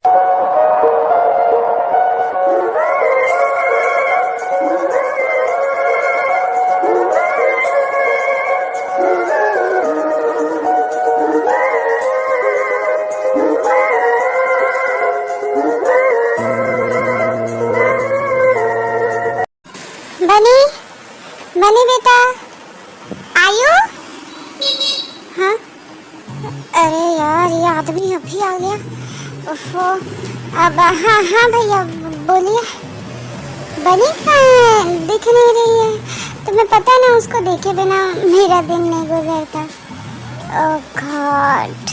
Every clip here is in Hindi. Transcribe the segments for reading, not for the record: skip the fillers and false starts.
बनी बनी बेटा, आयु। हाँ, अरे यार ये आदमी अभी आ गया। ओफो, अब हाँ हाँ भैया बोलिए। बनी कहाँ है? दिख नहीं रही है। तुम्हें पता ना उसको देखे बिना मेरा दिन नहीं गुजरता। ओह गॉड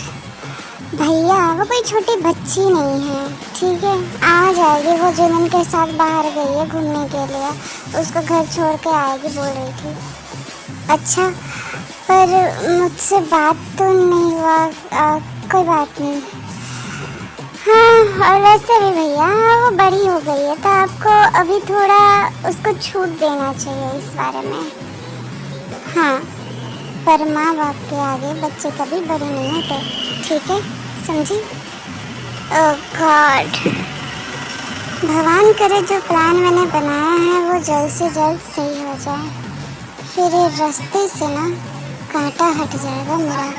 भैया, वो कोई छोटी बच्ची नहीं है, ठीक है, आ जाएगी। वो जुनन के साथ बाहर गई है घूमने के लिए, उसको घर छोड़ के आएगी बोल रही थी। अच्छा, पर मुझसे बात तो नहीं हुआ। कोई बात नहीं। हाँ, और वैसे भी भैया वो बड़ी हो गई है, तो आपको अभी थोड़ा उसको छूट देना चाहिए इस बारे में। हाँ, पर माँ बाप के आगे बच्चे कभी बड़े नहीं होते, ठीक है, समझी? ओह गॉड, भगवान करे जो प्लान मैंने बनाया है वो जल्द से जल्द सही हो जाए, फिर ये रास्ते से ना कांटा हट जाएगा मेरा।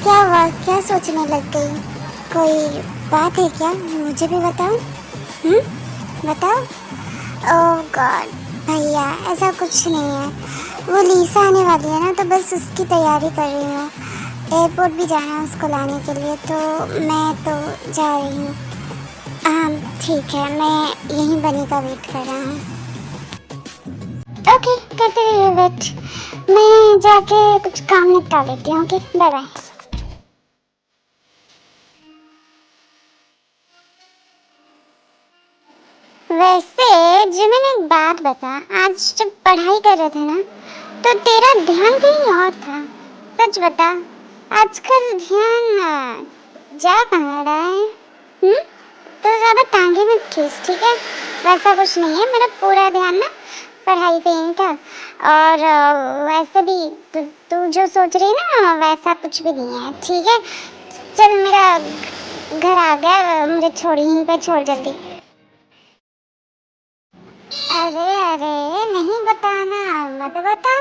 क्या हुआ, क्या सोचने लग गई? कोई बात है क्या? मुझे भी बताओ। बताओ। ओह गॉड भैया, ऐसा कुछ नहीं है। वो लीसा आने वाली है ना, तो बस उसकी तैयारी कर रही हूँ। एयरपोर्ट भी जाना है उसको लाने के लिए, तो मैं तो जा रही हूँ। हाँ ठीक है, मैं यहीं बनी का वेट कर रहा हूँ। ओके, करते रहिए वेट, मैं जाके कुछ काम निपटा लेती हूँ। Okay, bye bye. वैसे जो मैंने एक बात बता, आज जब पढ़ाई कर रहे थे ना, तो तेरा ध्यान कहीं और था। सच बता, आजकल ध्यान जा कहाँ रहा है? तो ज़्यादा टांगे मत खींच, ठीक है? वैसा कुछ नहीं है, मेरा पूरा ध्यान ना पढ़ाई पे ही था। और वैसे भी तू जो सोच रही है ना, वैसा कुछ भी नहीं है, ठीक है? चल, मेरा घर आ गया, मुझे छोड़, यहीं पे छोड़ जल्दी। अरे अरे, नहीं बताना, मत बता।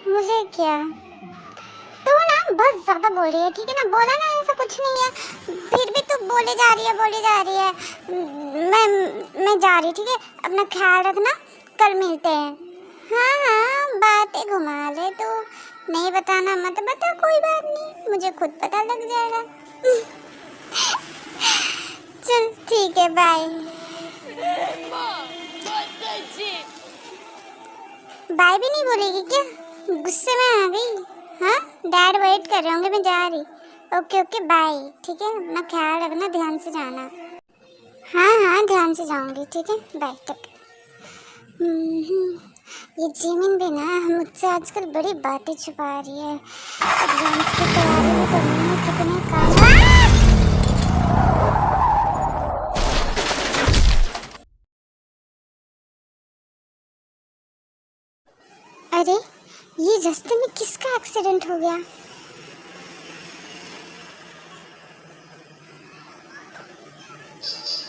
मुझे क्या, तू ना बहुत ज्यादा बोल रही है, ठीक है ना? बोला ना ऐसा कुछ नहीं है, फिर भी तू बोले जा रही है, बोले जा रही है। मैं जा रही, ठीक है? अपना ख्याल रखना, कल मिलते हैं। हाँ हाँ, बातें घुमा ले तू। नहीं बताना मत बता, कोई बात नहीं, मुझे खुद पता लग जाएगा। चल ठीक है, बाय। बाय भी नहीं बोलेगी क्या? गुस्से में आ गई? हाँ, डैड वेट कर रहे होंगे, मैं जा रही। ओके ओके, बाय, ठीक है? अपना ख्याल रखना, ध्यान से जाना। हाँ हाँ, ध्यान से जाऊंगी, ठीक है, बाय तक। ये जिमिन भी ना मुझसे आजकल बड़ी बातें छुपा रही है। एग्जाम्स की तैयारी में तो उन्होंने कितने काम। अरे, ये रास्ते में किसका एक्सीडेंट हो गया?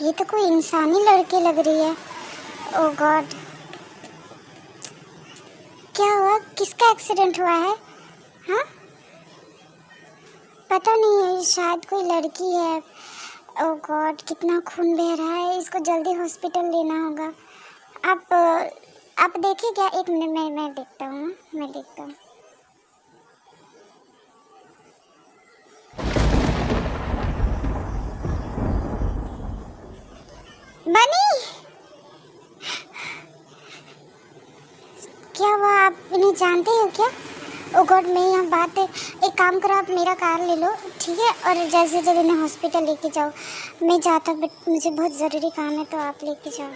ये तो कोई इंसानी लड़की लग रही है। ओह गॉड, क्या हुआ? किसका एक्सीडेंट हुआ है? हाँ, पता नहीं है, शायद कोई लड़की है। ओह गॉड, कितना खून बह रहा है, इसको जल्दी हॉस्पिटल लेना होगा। आप देखिए क्या, एक मिनट में मैं देखता हूँ, मैं देखता हूँ। बनी, क्या हुआ? आप इन्हें जानते हो क्या? ओ गॉड, मैं यहाँ बात है, एक काम करो, आप मेरा कार ले लो, ठीक है? और जल्द से इन्हें हॉस्पिटल लेके जाओ। मैं जाता हूँ, बट मुझे बहुत ज़रूरी काम है, तो आप लेके जाओ।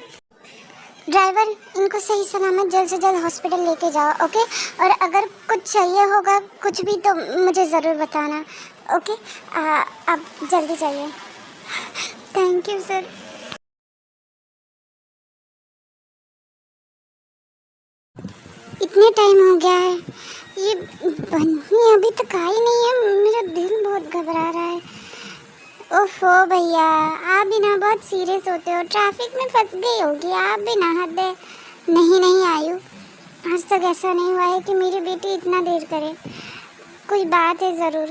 ड्राइवर, इनको सही सलामत जल्द से जल्द हॉस्पिटल लेके जाओ, ओके? और अगर कुछ चाहिए होगा, कुछ भी, तो मुझे ज़रूर बताना, ओके? आप जल्दी जाइए। Thank you sir. इतने टाइम हो गया है, ये बन्नी अभी तक आई नहीं है, मेरा दिल बहुत घबरा रहा है। ओफो भैया, आप भी ना बहुत सीरियस होते हो, ट्रैफिक में फंस गई होगी आप भी ना, हद है। नहीं नहीं आयु, आज तक ऐसा नहीं हुआ है कि मेरी बेटी इतना देर करे, कोई बात है ज़रूर।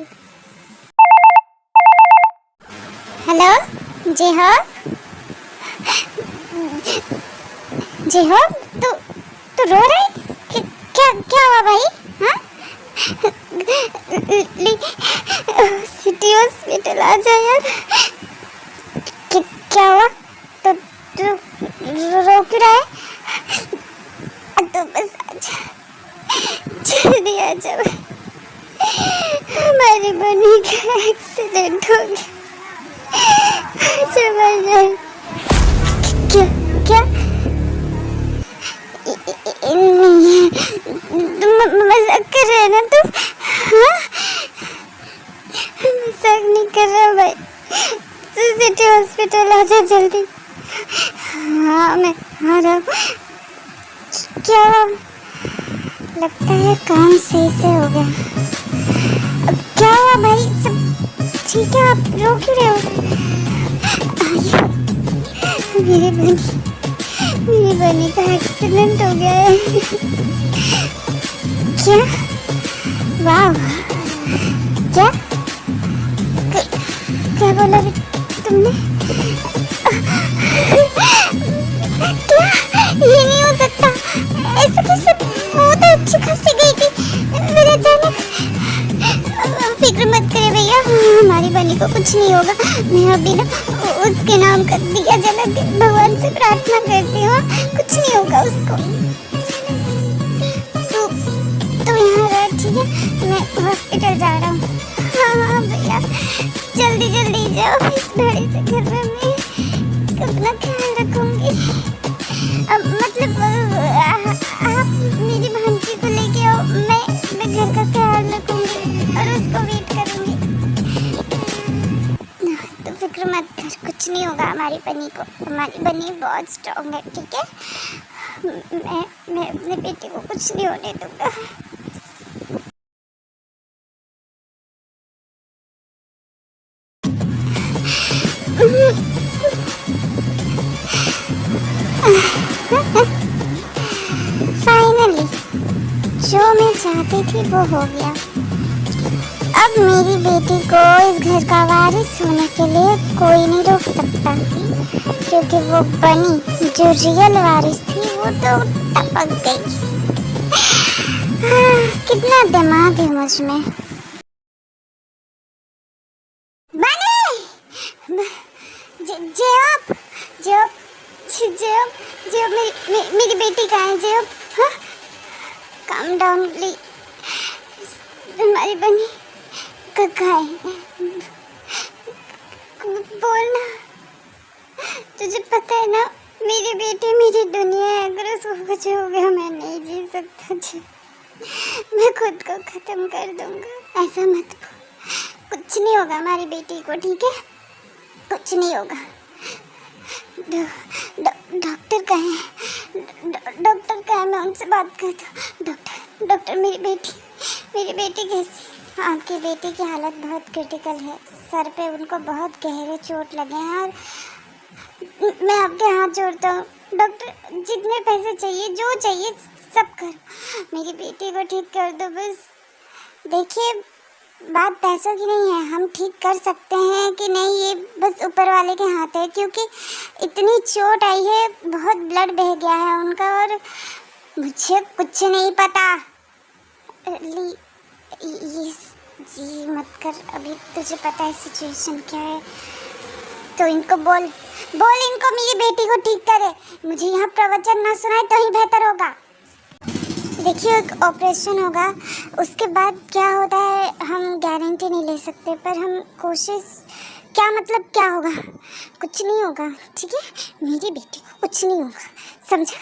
हेलो, जी हाँ जी हाँ, तू रो रही? क्या क्या हुआ भाई? हाँ, सिटी हॉस्पिटल आ जा यार। क्या हुआ? तो रो क्यों रहा है? तो बस जल्दी आ जाओ, हमारी बनी का एक्सीडेंट हो गया। क्या क्या? नहीं, तुम मजाक कर रहे हैं ना तुम? हाँ, मजाक नहीं कर रहा भाई, सिटी हॉस्पिटल आ जा जल्दी। हाँ मैं आ रहा हूँ। क्या? लगता है काम सही से हो गया। अब क्या हुआ भाई, सब ठीक है? आप रो क्यों रहे हो? मेरी बनी का एक्सीडेंट हो गया है। क्या? वाह, क्या क्या बोला तुमने? क्या? ये नहीं हो सकता, ऐसे कैसे? वो तो अच्छी खासी गई थी, फिर अचानक। फिक्र मत करे भैया, हमारी बनी को कुछ नहीं होगा। मैं अभी ना उसके नाम का दिया जला के भगवान से प्रार्थना करती हूँ, कुछ नहीं होगा उसको। तू यहाँ रह, ठीक है? मैं हॉस्पिटल जा रहा हूँ। हाँ भैया, जल्दी जल्दी जाओ, इस बड़े से घर में मैं अपना ख्याल रखूंगी। मतलब आप मेरी भांजी को लेके आओ, मैं घर का ख्याल रखूंगी और उसको वेट करूंगी। तो फिक्र मत कर, कुछ नहीं होगा हमारी बनी को। हमारी बनी बहुत स्ट्रांग है, ठीक है? मैं अपने बेटे को कुछ नहीं होने दूंगा। फाइनली जो मैं चाहती थी वो हो गया। अब मेरी बेटी को इस घर का वारिस होने के लिए कोई नहीं रोक सकता, क्योंकि वो बनी जो रियल वारिस थी वो तो टपक गई। कितना दिमाग है मुझ में। बनी, जेब जेब जेब जेब, मेरी बेटी कहाँ है? जेब, हाँ, काम डाउन प्लीज। हमारी बनी कहाँ है? बोलना, तुझे पता है ना, मेरी बेटी मेरी दुनिया है, अगर उसको कुछ हो गया मैं नहीं जी सकता जी, मैं खुद को खत्म कर दूंगा। ऐसा मत बोल, कुछ नहीं होगा हमारी बेटी को, ठीक है? कुछ नहीं होगा। डॉक्टर कहाँ है? डॉक्टर कहाँ है? मैं उनसे बात करता हूँ। डॉक्टर मेरी बेटी कैसी? आपकी बेटी की हालत बहुत क्रिटिकल है, सर पे उनको बहुत गहरे चोट लगे हैं और मैं आपके हाथ जोड़ता हूँ डॉक्टर, जितने पैसे चाहिए, जो चाहिए सब करो, मेरी बेटी को ठीक कर दो बस। देखिए, बात पैसों की नहीं है, हम ठीक कर सकते हैं कि नहीं ये बस ऊपर वाले के हाथ है, क्योंकि इतनी चोट आई है, बहुत ब्लड बह गया है उनका और मुझे कुछ नहीं पता। ये जी मत कर, अभी तुझे पता है सिचुएशन क्या है, तो इनको बोल इनको मेरी बेटी को ठीक करे। मुझे यहाँ प्रवचन ना सुनाए तो ही बेहतर होगा। देखिए, एक ऑपरेशन होगा, उसके बाद क्या होता है हम गारंटी नहीं ले सकते, पर हम कोशिश, क्या मतलब क्या होगा? कुछ नहीं होगा, ठीक है? मेरी बेटी को कुछ नहीं होगा, समझा?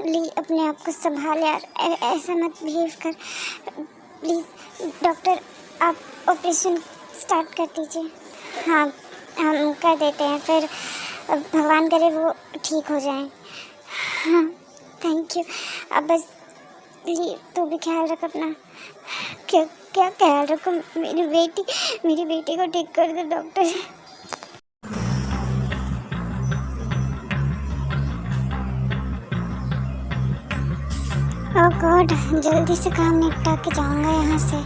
ली, अपने आप को संभाल यार, ऐसा मत बिहेव कर प्लीज़। डॉक्टर, आप ऑपरेशन स्टार्ट कर दीजिए। हाँ, हम कर देते हैं, फिर भगवान करे वो ठीक हो जाए। हाँ, थैंक यू। अब बस तू भी ख्याल रख अपना। क्या क्या ख्याल रखो? मेरी बेटी को ठीक कर दो डॉक्टर। ओह गॉड, जल्दी से काम निपटा के जाऊंगा यहाँ से।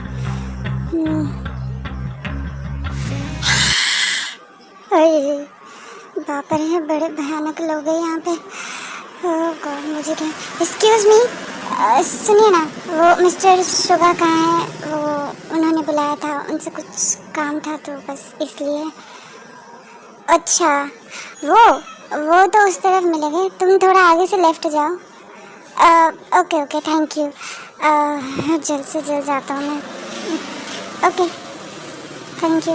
अरे बाप रे, बड़े भयानक लोग हैं यहाँ पे। ओह गॉड, मुझे क्या। एक्सक्यूज मी, सुनिए ना, वो मिस्टर शुगा कहाँ है? वो उन्होंने बुलाया था, उनसे कुछ काम था तो बस इसलिए। अच्छा, वो तो उस तरफ मिलेंगे, तुम थोड़ा आगे से लेफ्ट जाओ। Okay okay, thank you. जल्द से जल्द जाता हूँ मैं। Okay, thank you.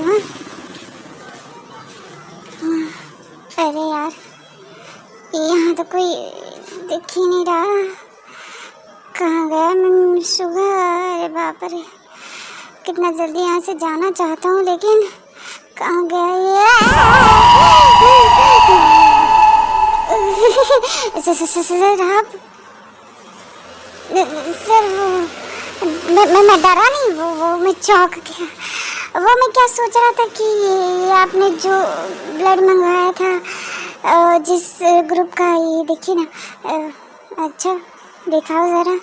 हाँ, अरे यार, यहाँ तो कोई दिख ही नहीं रहा। कहाँ गया मैं शुगा? अरे बाप रे, कितना जल्दी यहाँ से जाना चाहता हूँ, लेकिन कहाँ गया ये? सर आप, सर मैं डरा नहीं, वो मैं चौंक गया। वो मैं क्या सोच रहा था कि ये आपने जो ब्लड मंगवाया था, जिस ग्रुप का, ये देखिए ना। अच्छा, दिखाओ ज़रा।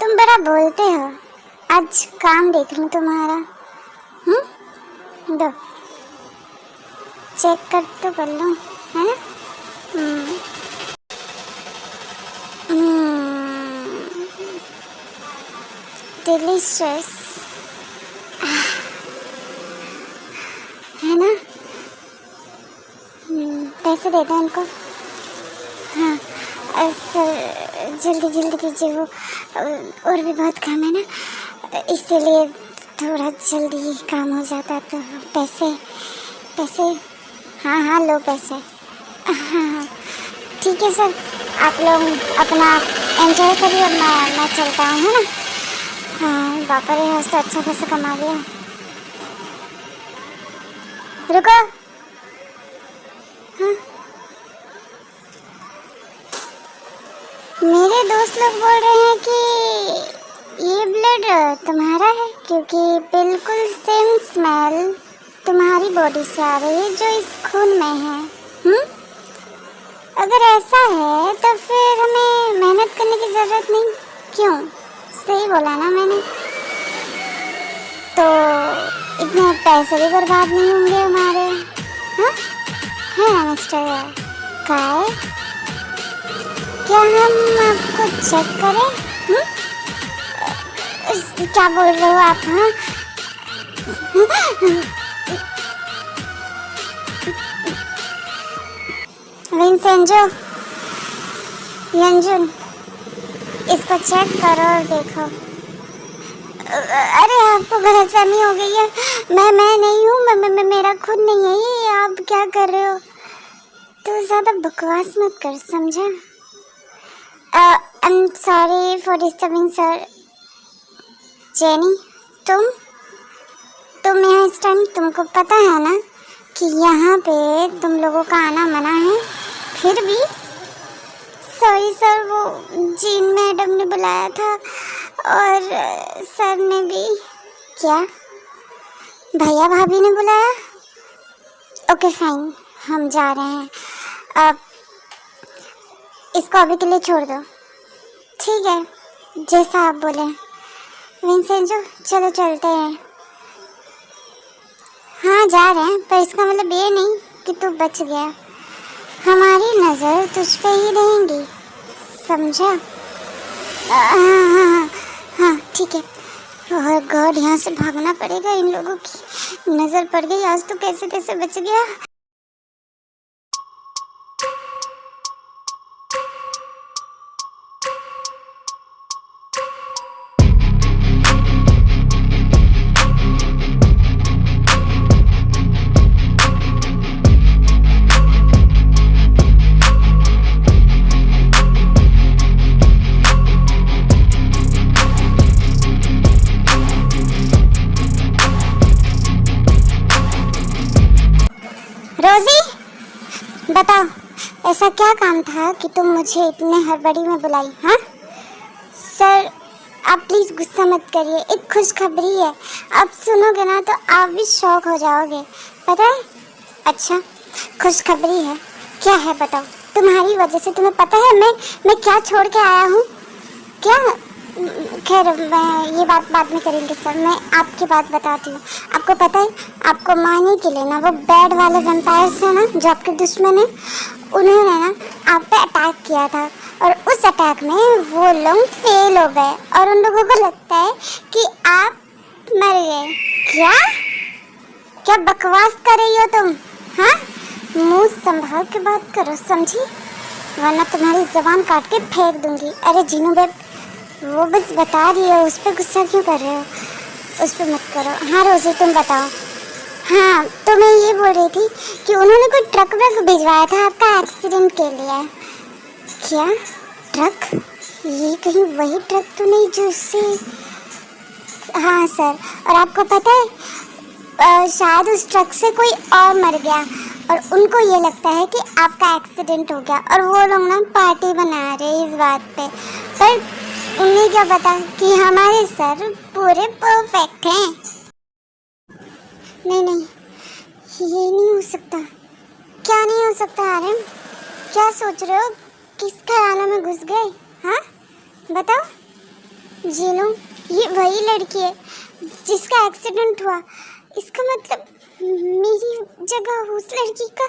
तुम बड़ा बोलते हो, आज काम देख लूँ तुम्हारा। दो चेक कर लूँ, है ना? डिलीशियस है ना? पैसे दे दो इनको। हाँ सर, जल्दी जल्दी कीजिए, वो और भी बहुत काम है ना, इसीलिए थोड़ा जल्दी ही काम हो जाता। तो पैसे हाँ लो पैसे। हाँ ठीक है सर, आप लोग अपना एंजॉय करिए और मैं चलता हूँ, है ना? हाँ बापा रे, आज तो अच्छा खासा कमा लिया। रुको। हाँ, मेरे दोस्त लोग बोल रहे हैं कि ये ब्लड तुम्हारा है, क्योंकि बिल्कुल सेम स्मेल तुम्हारी बॉडी से आ रही है जो इस खून में है। अगर ऐसा है तो फिर हमें मेहनत करने की ज़रूरत नहीं। क्यों? सही बोला ना मैंने? तो इतने पैसे भी बर्बाद नहीं होंगे हमारे। हाँ है ना मिस्टर काय? क्या हम आपको चेक करें? क्या बोल रहे हो आप? हाँ विंसेंजो, यंजुन, इसको चेक करो और देखो। अरे आपको गलतफहमी हो गई है, मैं नहीं हूँ, मेरा खुद नहीं है ये। आप क्या कर रहे हो? तो ज़्यादा बकवास मत कर, समझा? I am sorry for disturbing sir. Jenny, तुम यहाँ इस टाइम, तुमको पता है ना कि यहाँ पे तुम लोगों का आना मना है, फिर भी? सॉरी सर, वो जीन मैडम ने बुलाया था और सर ने भी। क्या? भैया भाभी ने बुलाया? ओके फाइन, हम जा रहे हैं। अब इसको अभी के लिए छोड़ दो। ठीक है, जैसा आप बोले। विंसेंजो, चलो चलते हैं। हाँ जा रहे हैं, पर इसका मतलब ये नहीं कि तू बच गया। हमारी नज़र तुझ पे ही रहेंगी, समझा? हाँ ठीक है। ओह गॉड, यहाँ से भागना पड़ेगा, इन लोगों की नज़र पड़ गई। आज तो कैसे कैसे बच गया। रोजी, बताओ ऐसा क्या काम था कि तुम मुझे इतने हड़बड़ी में बुलाई? हाँ सर, आप प्लीज़ गुस्सा मत करिए, एक खुशखबरी है। आप सुनोगे ना तो आप भी शॉक हो जाओगे, पता है? अच्छा, खुशखबरी है? क्या है बताओ? तुम्हारी वजह से, तुम्हें पता है मैं क्या छोड़ के आया हूँ? क्या? खैर मैं ये बात बाद में करेंगे सर। मैं आपकी बात बताती हूँ। आपको पता है, आपको मारने के लिए ना वो बैड वाले वैम्पायर्स हैं ना, जो आपके दुश्मन है, उन्होंने ना आप पे अटैक किया था और उस अटैक में वो लोग फेल हो गए और उन लोगों को लगता है कि आप मर गए। क्या क्या बकवास कर रही हो तुम? हाँ, मुंह संभाल के बात करो, समझी? वरना तुम्हारी जबान काट के फेंक दूंगी। अरे जीनू बेब, वो बस बता रही है, उस पर गुस्सा क्यों कर रहे हो? उस पर मत करो। हाँ रोजी तुम बताओ। हाँ तो मैं ये बोल रही थी कि उन्होंने कोई ट्रक व्रक भिजवाया था आपका एक्सीडेंट के लिए। क्या ट्रक? ये कहीं वही ट्रक तो नहीं जो उससे? हाँ सर, और आपको पता है शायद उस ट्रक से कोई और मर गया और उनको ये लगता है कि आपका एक्सीडेंट हो गया और वो लोग ना पार्टी बना रहे हैं इस बात पे। पर उन्हें क्या पता कि हमारे सर पूरे परफेक्ट हैं। नहीं नहीं, ये नहीं हो सकता। क्या नहीं हो सकता आर्यन? क्या सोच रहे हो? किस ख्यालों में घुस गए? हाँ बताओ। जीनू, ये वही लड़की है जिसका एक्सीडेंट हुआ। इसका मतलब मेरी जगह उस लड़की का।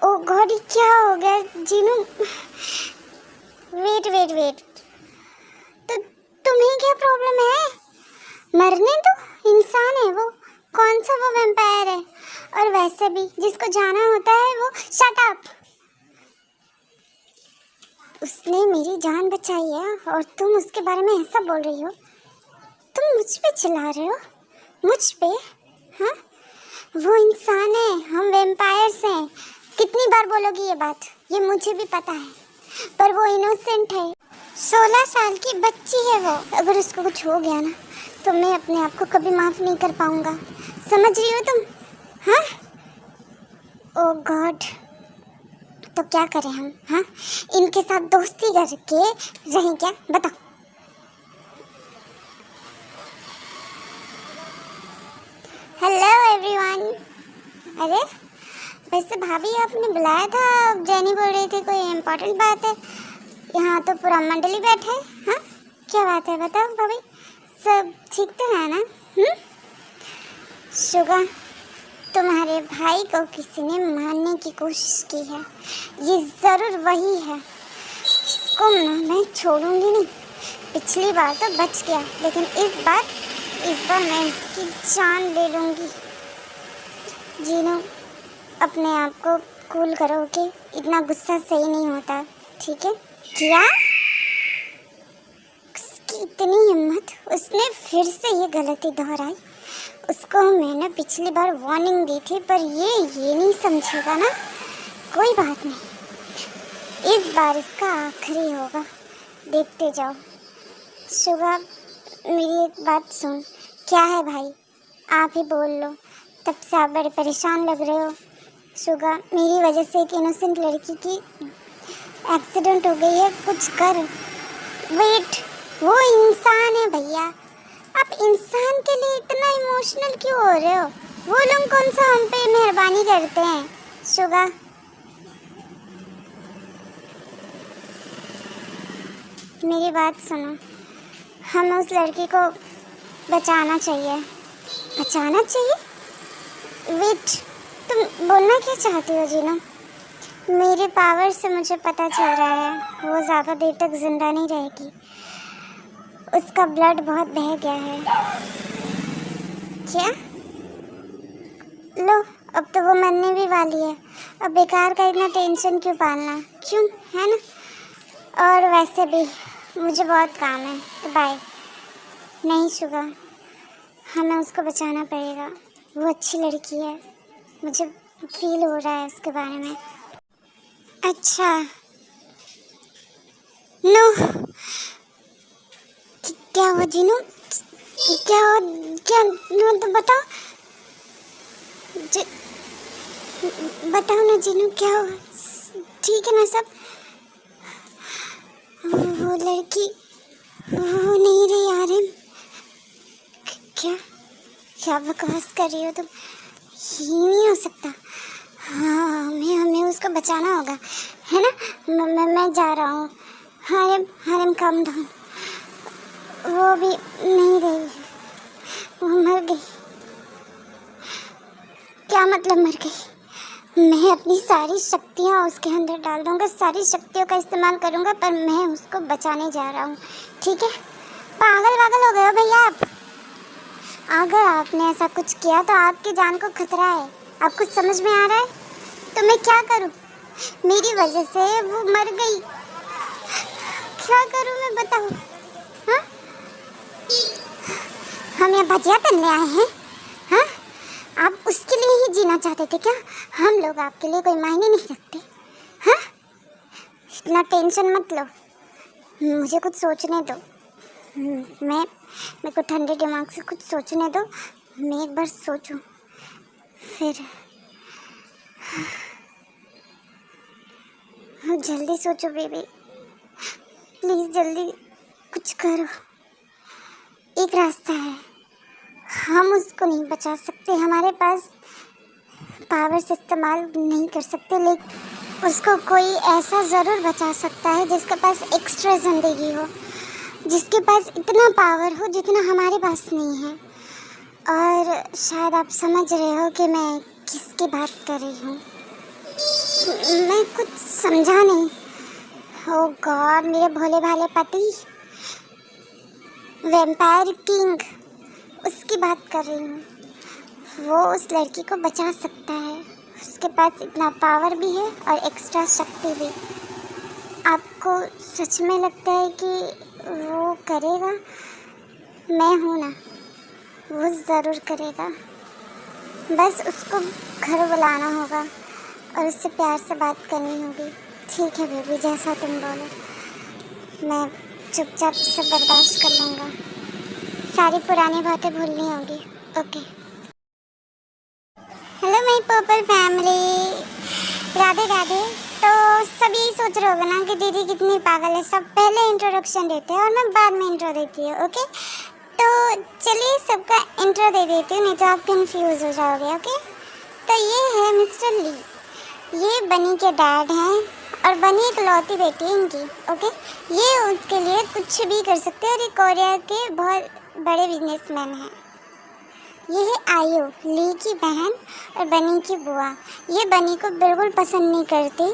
ओ गॉड, क्या हो गया जीनू? वेट वेट वेट, तो तुम्हें क्या प्रॉब्लम है? मरने दो, इंसान है वो। कौन सा वो वैम्पायर है? और वैसे भी जिसको जाना होता है वो शट अप। उसने मेरी जान बचाई है और तुम उसके बारे में ऐसा बोल रही हो? तुम मुझ पे चिल्ला रहे हो? मुझ पे? हाँ, वो इंसान है, हम वैम्पायर्स हैं। कितनी बार बोलोगी ये बात? ये मुझे भी पता है, पर वो इनोसेंट है। 16 साल की बच्ची है वो। अगर उसको कुछ हो गया ना तो मैं अपने आप को कभी माफ नहीं कर पाऊंगा। समझ रही हो तुम? हाँ? ओ गॉड, तो क्या करें हम? हाँ, इनके साथ दोस्ती करके रहें क्या? बताओ। Hello everyone. अरे वैसे भाभी आपने बुलाया था, जेनी बोल रही थी कोई इम्पोर्टेंट बात है। यहाँ तो पूरा मंडली बैठे है। हाँ, क्या बात है बताओ भाभी? सब ठीक तो है ना? शुगा, तुम्हारे भाई को किसी ने मारने की कोशिश की है। ये ज़रूर वही है। इसको ना मैं छोड़ूंगी नहीं। पिछली बार तो बच गया, लेकिन इस बार मैं इसकी जान ले लूँगी। जीनू, अपने आप को कूल करो, ओके? इतना गुस्सा सही नहीं होता, ठीक है? क्या? उसकी इतनी हिम्मत, उसने फिर से ये गलती दोहराई। उसको मैंने पिछली बार वार्निंग दी थी, पर ये नहीं समझेगा ना। कोई बात नहीं, इस बार इसका आखिरी होगा, देखते जाओ। शुगा, मेरी एक बात सुन। क्या है भाई? आप ही बोल लो, तब से आप बड़े परेशान लग रहे हो। शुगा, मेरी वजह से एक इनोसेंट लड़की की एक्सीडेंट हो गई है, कुछ कर। वेट, वो इंसान है भैया। आप इंसान के लिए इतना इमोशनल क्यों हो रहे हो? वो लोग कौन सा हम पे मेहरबानी करते हैं? शुगा, मेरी बात सुनो। हमें उस लड़की को बचाना चाहिए। बचाना चाहिए? वेट, तुम बोलना क्या चाहती हो जीना? मेरे पावर से मुझे पता चल रहा है वो ज़्यादा देर तक जिंदा नहीं रहेगी। उसका ब्लड बहुत बह गया है। क्या? लो, अब तो वो मरने भी वाली है। अब बेकार का इतना टेंशन क्यों पालना? क्यों, है ना? और वैसे भी मुझे बहुत काम है, तो बाय। नहीं शुगा, हमें उसको बचाना पड़ेगा। वो अच्छी लड़की है, मुझे फील हो रहा है उसके बारे में। अच्छा, नो, क्या हुआ जीनू? क्या हुआ? क्या नो, तो बताओ। बताओ ना जीनू, क्या हुआ? ठीक है ना सब? वो लड़की वो नहीं रही आ रही। क्या क्या बकवास कर रही हो तुम? ये नहीं हो सकता। हाँ, हमें उसको बचाना होगा, है ना? मैं जा रहा हूँ। हारिम, कम डाउन। वो भी नहीं रही, वो मर गई। क्या मतलब मर गई? मैं अपनी सारी शक्तियाँ उसके अंदर डाल दूँगा, सारी शक्तियों का इस्तेमाल करूँगा, पर मैं उसको बचाने जा रहा हूँ, ठीक है? पागल पागल हो गए हो भैया आप। अगर आपने ऐसा कुछ किया तो आपकी जान को खतरा है। आपको समझ में आ रहा है? तो मैं क्या करूँ? मेरी वजह से वो मर गई, क्या करूँ मैं बताओ? हाँ, हम यहाँ भजिया तलने आए हैं? हाँ, आप उसके लिए ही जीना चाहते थे क्या? हम लोग आपके लिए कोई मायने नहीं रखते। हाँ, इतना टेंशन मत लो, मुझे कुछ सोचने दो। मेरे को ठंडे दिमाग से कुछ सोचने दो, मैं एक बार सोचूं, फिर जल्दी सोचो बेबी, प्लीज़ जल्दी कुछ करो। एक रास्ता है, हम उसको नहीं बचा सकते, हमारे पास पावर्स इस्तेमाल नहीं कर सकते, लेकिन उसको कोई ऐसा ज़रूर बचा सकता है जिसके पास एक्स्ट्रा ज़िंदगी हो, जिसके पास इतना पावर हो जितना हमारे पास नहीं है। और शायद आप समझ रहे हो कि मैं किसकी बात कर रही हूँ। मैं कुछ समझा नहीं। ओह गॉड, मेरे भोले भाले पति, वैम्पायर किंग, उसकी बात कर रही हूँ। वो उस लड़की को बचा सकता है, उसके पास इतना पावर भी है और एक्स्ट्रा शक्ति भी। आपको सच में लगता है कि वो करेगा? मैं हूँ ना, वो ज़रूर करेगा। बस उसको घर बुलाना होगा और उससे प्यार से बात करनी होगी। ठीक है बेबी, जैसा तुम बोलो, मैं चुपचाप से बर्दाश्त कर लूँगा। सारी पुरानी बातें भूलनी होगी। Okay. Hello my purple family, Radhe Radhe. तो सब यही सोच रहे होगे ना कि दीदी कितनी पागल है। सब पहले इंट्रोडक्शन देते हैं और मैं बाद में इंट्रो देती हूँ। ओके, तो चलिए सबका इंट्रो दे देती हूँ, नहीं तो आप कंफ्यूज हो जाओगे। ओके, तो ये है मिस्टर ली, ये बनी के डैड हैं और बनी इकलौती बेटी है इनकी। ओके, ये उसके लिए कुछ भी कर सकते हैं और ये कोरिया के बहुत बड़े बिजनेसमैन हैं। ये है आयु, ली की बहन और बनी की बुआ। ये बनी को बिल्कुल पसंद नहीं करती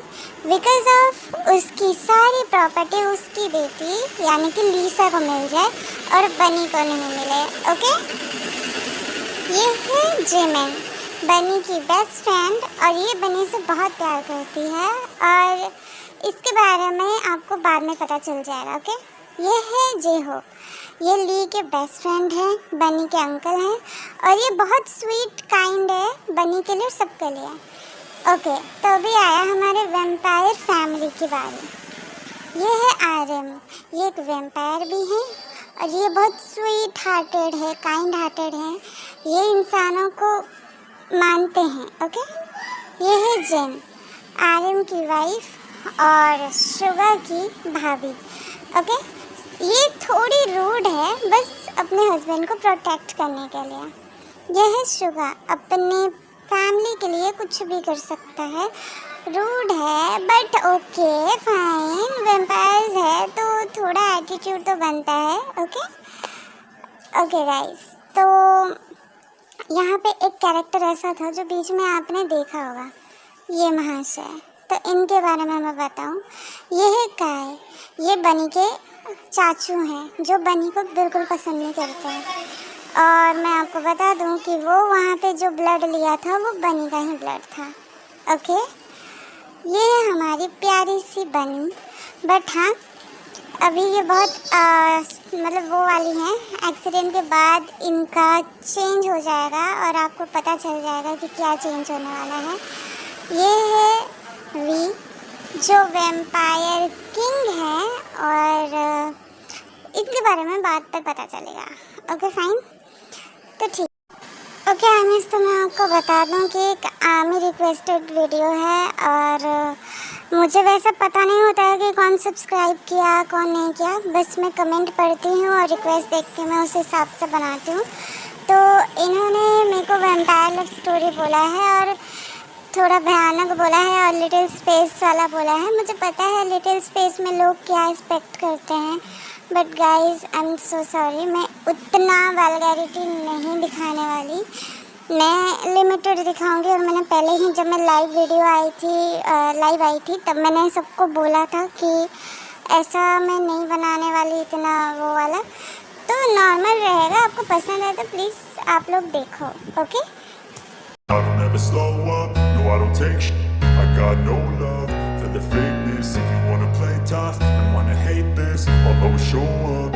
बिकॉज ऑफ उसकी सारी प्रॉपर्टी उसकी बेटी यानी कि लीसा को मिल जाए और बनी को नहीं मिले। ओके, ये है जिमिन, बनी की बेस्ट फ्रेंड, और ये बनी से बहुत प्यार करती है और इसके बारे में आपको बाद में पता चल जाएगा। ओके, ये है जेहो, ये ली के बेस्ट फ्रेंड हैं, बनी के अंकल हैं और ये बहुत स्वीट काइंड है बनी के लिए और सबके लिए। ओके, तो अभी आया हमारे वैम्पायर फैमिली की बारी। ये है आर्यम, ये एक वैम्पायर भी है और ये बहुत स्वीट हार्टेड है, काइंड हार्टेड है, ये इंसानों को मानते हैं। ओके, ये है जेन, आर्यम की वाइफ और शुगर की भाभी। ओके, ये थोड़ी रूड है, बस अपने हस्बैंड को प्रोटेक्ट करने के लिए। यह है शुगर, अपने फैमिली के लिए कुछ भी कर सकता है, रूड है बट ओके फाइन, वैम्पायर्स है तो थोड़ा एटीट्यूड तो बनता है। ओके ओके गाइस, तो यहाँ पे एक कैरेक्टर ऐसा था जो बीच में आपने देखा होगा, ये महाशय, तो इनके बारे में मैं बताऊँ। ये है काय, ये बनी के चाचू हैं जो बनी को बिल्कुल पसंद नहीं करते हैं और मैं आपको बता दूं कि वो वहाँ पे जो ब्लड लिया था वो बनी का ही ब्लड था। ओके, ये है हमारी प्यारी सी बनी, बट हाँ अभी ये बहुत मतलब वो वाली हैं, एक्सीडेंट के बाद इनका चेंज हो जाएगा और आपको पता चल जाएगा कि क्या चेंज होने वाला है। ये है वी जो वैम्पायर किंग है और इनके बारे में बाद पर पता चलेगा। ओके फाइन, तो ठीक। ओके आमिर, तो मैं आपको बता दूं कि एक आर्मी रिक्वेस्टेड वीडियो है और मुझे वैसे पता नहीं होता है कि कौन सब्सक्राइब किया कौन नहीं किया, बस मैं कमेंट पढ़ती हूँ और रिक्वेस्ट देख के मैं उस हिसाब से बनाती हूँ। तो इन्होंने मेरे को वैम्पायर लव स्टोरी बोला है और थोड़ा भयानक बोला है और लिटिल स्पेस वाला बोला है। मुझे पता है लिटिल स्पेस में लोग क्या एक्सपेक्ट करते हैं, but guys I am so sorry, मैं उतना वल्गैरिटी नहीं दिखाने वाली, मैं लिमिटेड दिखाऊंगी। और मैंने पहले ही जब मैं लाइव आई थी तब मैंने सबको बोला था कि ऐसा मैं नहीं बनाने वाली इतना वो वाला, तो नॉर्मल रहेगा। आपको पसंद है तो प्लीज़ आप लोग देखो, okay. I don't ever slow up, no I don't take shit. I got no love for the fakeness. If you wanna play tough and wanna hate this, I'll always show up.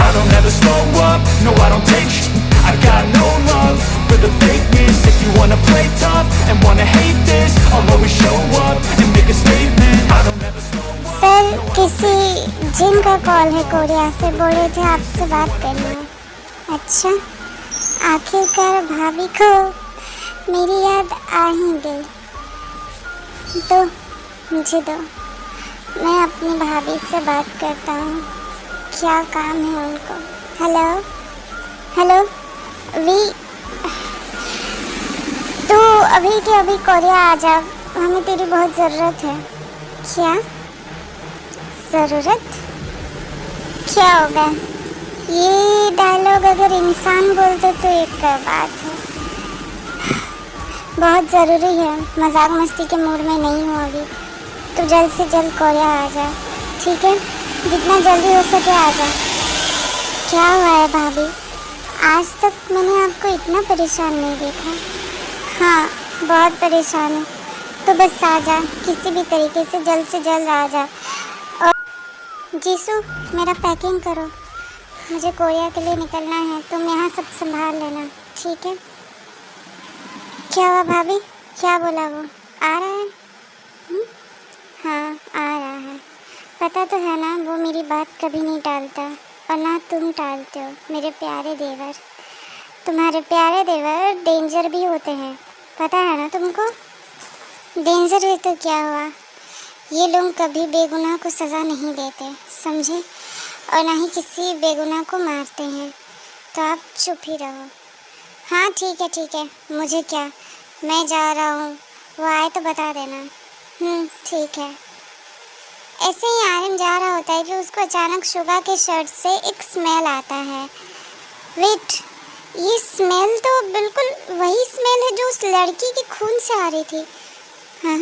I don't ever slow up, no I don't take shit. I got no love for the fakeness. If you wanna play tough and wanna hate this, I'll always show up and make a statement. I don't ever slow up. Sir किसी जिन का कॉल है कोरिया से, बोल रहे थे आपसे बात करना है। अच्छा, आखिरकार भाभी को मेरी याद आ ही गई, तो मुझे दो, मैं अपनी भाभी से बात करता हूँ, क्या काम है उनको। हेलो हेलो वी, तू अभी के अभी कोरिया आ जा, हमें तेरी बहुत ज़रूरत है। क्या ज़रूरत? क्या होगा? ये डायलॉग अगर इंसान बोलते तो एक बात है, बहुत ज़रूरी है, मजाक मस्ती के मूड में नहीं हूँ अभी। तो जल्द से जल्द कोरिया आ जा, ठीक है? जितना जल्दी हो सके आ जा। क्या हुआ है भाभी? आज तक मैंने आपको इतना परेशान नहीं देखा। हाँ, बहुत परेशान हूँ। तो बस आ जा, किसी भी तरीके से जल्द आ जा। और जीसू, मेरा पैकिंग करो, मुझे कोरिया के लिए निकलना है, तुम यहाँ सब संभाल लेना, ठीक है? क्या हुआ भाभी? क्या बोला वो? आ रहा है? हाँ, आ रहा है। पता तो है ना, वो मेरी बात कभी नहीं टालता, और ना तुम टालते हो मेरे प्यारे देवर। तुम्हारे प्यारे देवर डेंजर भी होते हैं, पता है ना तुमको? डेंजर है तो क्या हुआ, ये लोग कभी बेगुनाह को सज़ा नहीं देते, समझे? और ना ही किसी बेगुनाह को मारते हैं, तो आप चुप ही रहो। हाँ ठीक है, मुझे क्या, मैं जा रहा हूँ, वो आए तो बता देना। ठीक है। ऐसे ही आर्यन जा रहा होता है कि उसको अचानक शुगा के शर्ट से एक स्मेल आता है। वेट, ये स्मेल तो बिल्कुल वही स्मेल है जो उस लड़की के खून से आ रही थी। हाँ,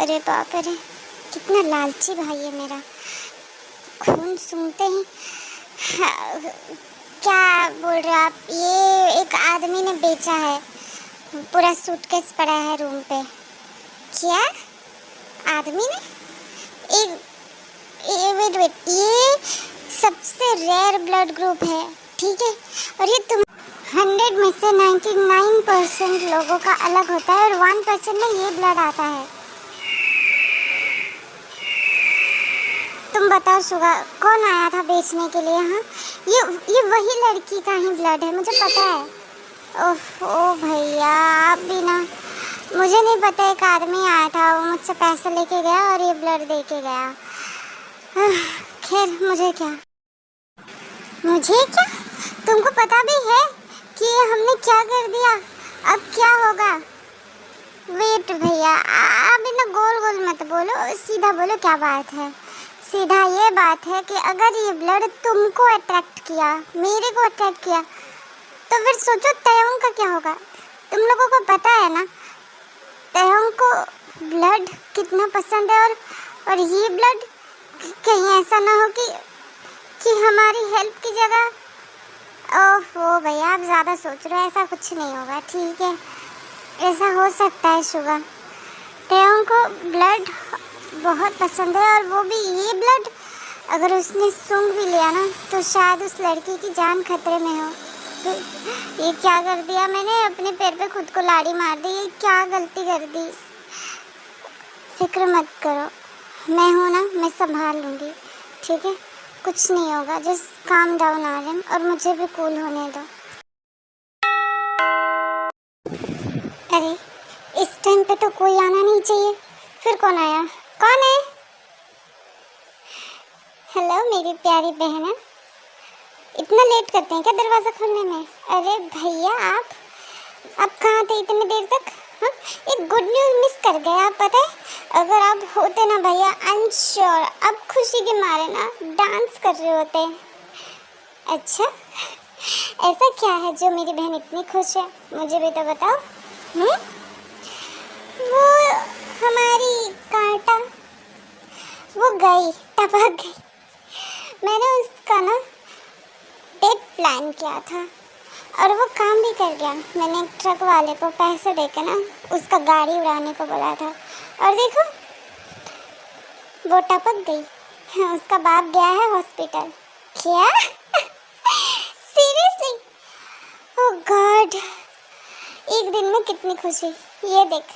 अरे बाप रे, कितना लालची भाई है मेरा। खून सूंघते ही क्या बोल रहे आप? ये एक आदमी ने बेचा है, पूरा सूटकेस पड़ा है रूम पे। क्या आदमी ने? वेट, ये सबसे रेयर ब्लड ग्रुप है, ठीक है? और ये तुम 100 में से 99% लोगों का अलग होता है, और 1% में ये ब्लड आता है। तुम बताओ शुगा, कौन आया था बेचने के लिए? हाँ, ये वही लड़की का ही ब्लड है, मुझे पता है। ओह भैया, आप भी ना, मुझे नहीं पता, एक आदमी आया था, वो मुझसे पैसे लेके गया और ये ब्लड दे के गया। खैर, मुझे क्या, तुमको पता भी है कि हमने क्या कर दिया? अब क्या होगा? वेट भैया, अभी ना गोल गोल मत बोलो, सीधा बोलो क्या बात है। सीधा ये बात है कि अगर ये ब्लड तुमको अट्रैक्ट किया, मेरे को अट्रैक्ट किया, तो फिर सोचो तयंग का क्या होगा। तुम लोगों को पता है ना तयंग को ब्लड कितना पसंद है, और ये ब्लड कहीं ऐसा ना हो कि हमारी हेल्प की जगह। ओहो भैया, आप ज़्यादा सोच रहे हो, ऐसा कुछ नहीं होगा, ठीक है? ऐसा हो सकता है शुगा, तयंग को ब्लड बहुत पसंद है, और वो भी ये ब्लड अगर उसने सूंघ भी लिया ना, तो शायद उस लड़की की जान खतरे में हो। ये क्या कर दिया मैंने, अपने पैर पे खुद को लाड़ी मार दी, ये क्या गलती कर दी। फिक्र मत करो, मैं हूँ ना, मैं संभाल लूँगी, ठीक है? कुछ नहीं होगा, जस्ट काम डाउन आर्यन, और मुझे भी कूल होने दो। अरे, इस टाइम पे तो कोई आना नहीं चाहिए, फिर कौन आया? कौन है? हेलो मेरी प्यारी बहना, इतना लेट करते हैं क्या दरवाज़ा खोलने में? अरे भैया, आप कहाँ थे इतनी देर तक? हाँ, एक गुड न्यूज़ मिस कर गए आप, पता है? अगर आप होते ना भैया, आई एम श्योर अब खुशी के मारे ना डांस कर रहे होते। अच्छा, ऐसा क्या है जो मेरी बहन इतनी खुश है, मुझे भी तो बताओ। वो हमारी कांटा, वो गई, टपक गई। मैंने उसका ना डेट प्लान किया था और वो काम भी कर गया। मैंने एक ट्रक वाले को पैसे देके ना उसका गाड़ी उड़ाने को बोला था, और देखो वो टपक गई। उसका बाप गया है हॉस्पिटल। क्या? सीरियसली? ओह गॉड, एक दिन में कितनी खुशी। ये देख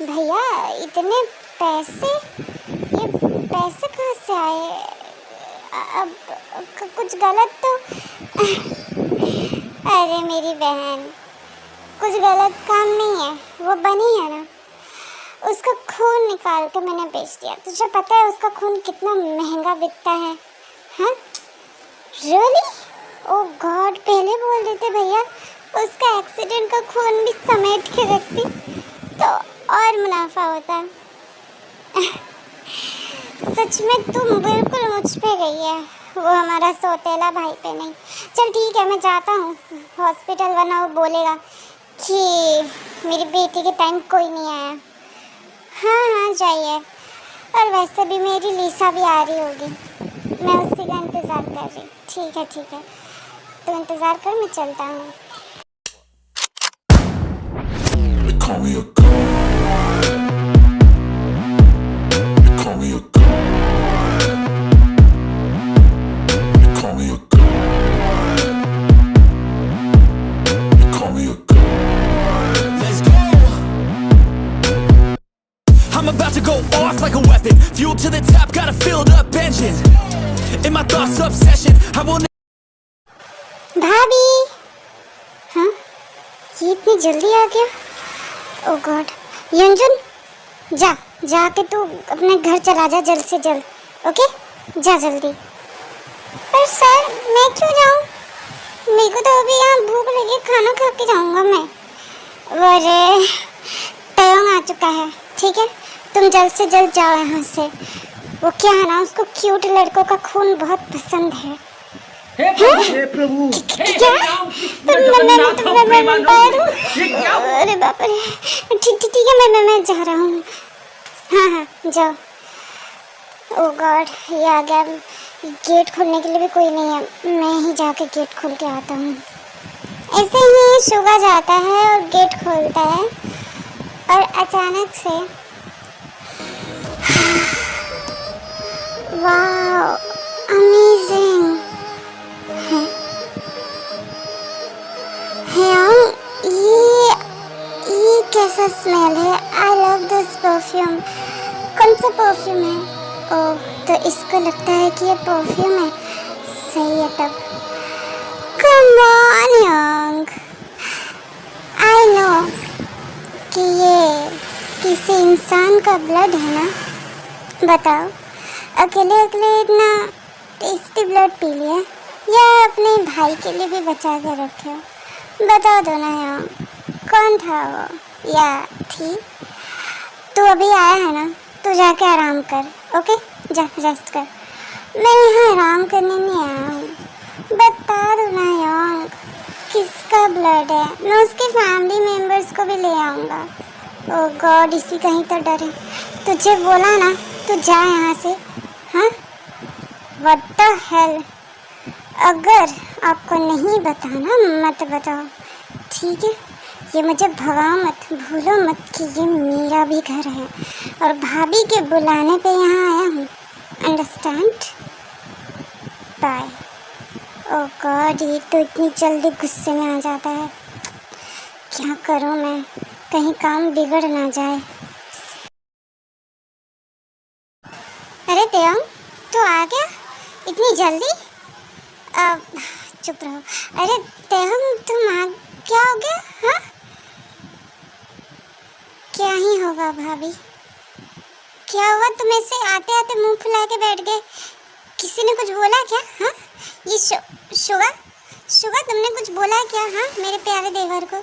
भैया, इतने पैसे, ये पैसे कहाँ से आए? अब कुछ गलत तो अरे मेरी बहन, कुछ गलत काम नहीं है, वो बनी है ना, उसका खून निकाल के मैंने बेच दिया। तुझे पता है उसका खून कितना महंगा बिकता है? हाँ रियली? ओह गॉड, पहले बोल देते भैया, उसका एक्सीडेंट का खून भी समेट के रखती तो और मुनाफा होता। सच में तुम बिल्कुल मुझ पे गई है, वो हमारा सौतेला भाई पे नहीं। चल ठीक है, मैं जाता हूँ हॉस्पिटल, वरना वो बोलेगा कि मेरी बेटी के टाइम कोई नहीं आया। हाँ जाइए। और वैसे भी मेरी लीसा भी आ रही होगी, मैं उसी का इंतज़ार कर रही। ठीक है तो इंतज़ार कर, मैं चलता हूँ। They call me a god. They call me a god. They call me a god. They call me a god. Let's go. I'm about to go off like a weapon. Fuel to the top, got a filled up engine. In my thoughts, obsession. I will. भाभी, हाँ ये इतनी जल्दी आ गया? ओह गॉड, युंजुन जाके तू अपने घर चला जा जल्द से जल्द। ओके जा जल्दी। पर सर मैं क्यों जाऊँ? मेरे को तो अभी यहाँ भूख लगी, खाना खा के जाऊँगा मैं। अरे तयंग आ चुका है, ठीक है तुम जल्द से जल्द जाओ यहाँ से। वो क्या है ना, उसको क्यूट लड़कों का खून बहुत पसंद है। हे प्रभु क्या? अरे बाप रे, ठीक है, मैं जा रहा हूँ। हाँ जाओ। ओह गॉड, ये आ गया। गेट खोलने के लिए भी कोई नहीं है, मैं ही जाके गेट खोल के आता हूँ। ऐसे ही शुगा जाता है और गेट खोलता है, और अचानक से वाह अमेजिंग ये कैसा स्मेल है? I love this perfume. कौन सा परफ्यूम है? ओह तो इसको लगता है कि ये परफ्यूम है। सही है तब। Come on young, I know कि ये किसी इंसान का ब्लड है ना। बताओ, अकेले इतना टेस्टी ब्लड पी लिया या अपने भाई के लिए भी बचा कर रखे हो? बता दो ना यार, कौन था वो या थी? तू अभी आया है ना, तू जाके आराम कर। ओके जा रेस्ट कर। मैं यहाँ आराम करने नहीं आया हूँ। बता दो ना यार किसका ब्लड है, मैं उसके फैमिली मेम्बर्स को भी ले आऊँगा। ओह गॉड, इसी का ही तो डर है। तुझे बोला ना तू जा यहाँ से। हाँ व्हाट द हेल, अगर आपको नहीं बताना मत बताओ, ठीक है? ये मुझे भगाओ मत, भूलो मत कि ये मेरा भी घर है और भाभी के बुलाने पे यहाँ आया हूँ। अंडरस्टैंड? बाय। ओह गॉड, ये तो इतनी जल्दी गुस्से में आ जाता है। क्या करूँ मैं, कहीं काम बिगड़ ना जाए। अरे तेयंग, तू आ गया इतनी जल्दी? चुप रहो। अरे तेयंग, तुम आ, क्या हो गया? हाँ क्या ही होगा भाभी, क्या हुआ? तुम ऐसे आते आते मुंह फुला के बैठ गए, किसी ने कुछ बोला क्या? हाँ ये शुगा तुमने कुछ बोला क्या? हाँ मेरे प्यारे देवर को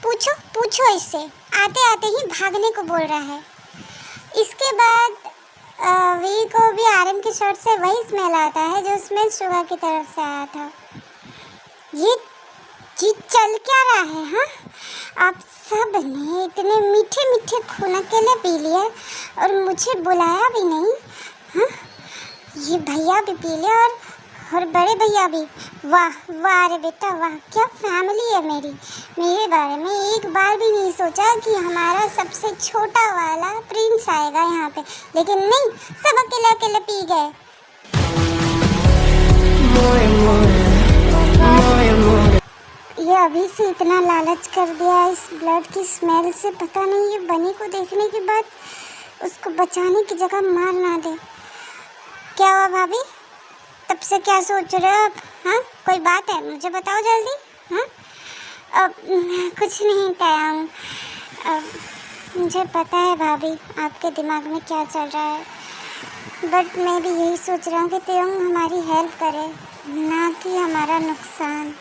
पूछो इससे, आते आते ही भागने को बोल रहा है। इसके बाद वी को भी आर्यन के शर्ट से वही स्मेल आता है जो स्मेल शुगा की तरफ से आया था। ये चल क्या रहा है? हाँ, आप सब ने इतने मीठे मीठे खून अकेले पी लिए और मुझे बुलाया भी नहीं। हाँ, ये भैया भी पी लिए और बड़े भैया भी। वाह वाह रे बेटा वाह, क्या फैमिली है मेरी। मेरे बारे में एक बार भी नहीं सोचा कि हमारा सबसे छोटा वाला प्रिंस आएगा यहाँ पे, लेकिन नहीं, सब अकेले अकेले पी गए। ये अभी से इतना लालच कर दिया इस ब्लड की स्मेल से, पता नहीं ये बनी को देखने के बाद उसको बचाने की जगह मार ना दे। क्या हुआ भाभी, तब से क्या सोच रहे हो आप? हाँ, कोई बात है मुझे बताओ जल्दी। हाँ, अब कुछ नहीं टाइम। मुझे पता है भाभी आपके दिमाग में क्या चल रहा है, बट मैं भी यही सोच रहा हूँ कि त्योंग हमारी हेल्प करे, ना कि हमारा नुकसान।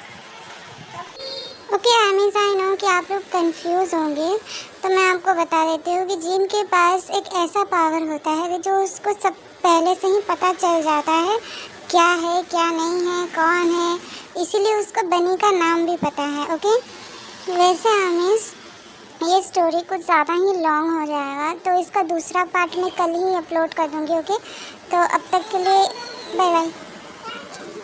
ओके, आई नो कि आप लोग कंफ्यूज होंगे, तो मैं आपको बता देती हूँ कि जिन के पास एक ऐसा पावर होता है जो उसको सब पहले से ही पता चल जाता है क्या है क्या नहीं है, कौन है, इसीलिए उसको बनी का नाम भी पता है। ओके, वैसे हमें ये स्टोरी कुछ ज़्यादा ही लॉन्ग हो जाएगा, तो इसका दूसरा पार्ट मैं कल ही अपलोड कर दूँगी। ओके, तो अब तक के लिए बाय बाय।